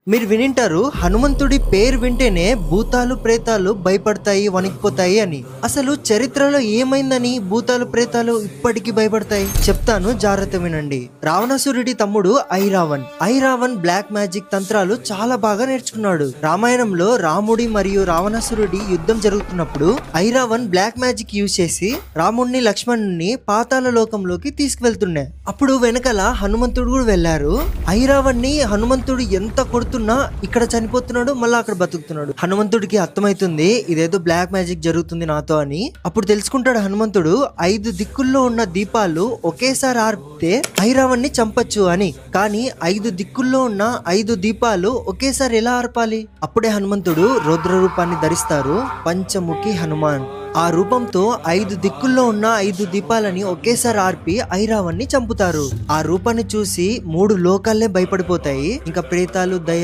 మీరు వినింటారు హనుమంతుడి పేరు వింటేనే భూతాలు ప్రేతాలు భయపడతాయి వణికిపోతాయి అని. అసలు చరిత్రలో ఏమైందని భూతాలు ప్రేతాలు ఇప్పటికీ భయపడతాయి చెప్తాను, జాగ్రత్త వినండి. రావణాసురుడి తమ్ముడు ఐరావణ్ బ్లాక్ మ్యాజిక్ తంత్రాలు చాలా బాగా నేర్చుకున్నాడు. రామాయణంలో రాముడి మరియు రావణాసురుడి యుద్ధం జరుగుతున్నప్పుడు ఐరావణ్ బ్లాక్ మ్యాజిక్ యూజ్ చేసి రాముడిని లక్ష్మణుని పాతాళ లోకంలోకి తీసుకువెళ్తున్నాయి. అప్పుడు వెనకాల హనుమంతుడు కూడా వెళ్లారు. ఐరావణ్ణి హనుమంతుడు ఎంత కొడుతున్నా ఇక్కడ చనిపోతున్నాడు, మళ్ళీ అక్కడ బతుకుతున్నాడు. హనుమంతుడికి అర్థమైతుంది ఇదేదో బ్లాక్ మ్యాజిక్ జరుగుతుంది నాతో అని. అప్పుడు తెలుసుకుంటాడు హనుమంతుడు 5 దిక్కుల్లో ఉన్న దీపాలు ఒకేసారి ఆర్పితే ఐరావణ్ణి చంపచ్చు అని. కానీ 5 దిక్కుల్లో ఉన్న 5 దీపాలు ఒకేసారి ఎలా ఆర్పాలి? అప్పుడే హనుమంతుడు రౌద్ర రూపాన్ని ధరిస్తారు, పంచముఖి హనుమాన్. ఆ రూపంతో 5 దిక్కుల్లో ఉన్న 5 దీపాలని ఒకేసారి ఆర్పి ఐరావణ్ణి చంపుతారు. ఆ రూపాన్ని చూసి 3 లోకాలే భయపడిపోతాయి. ఇంకా ప్రేతాలు, దయ్యాలు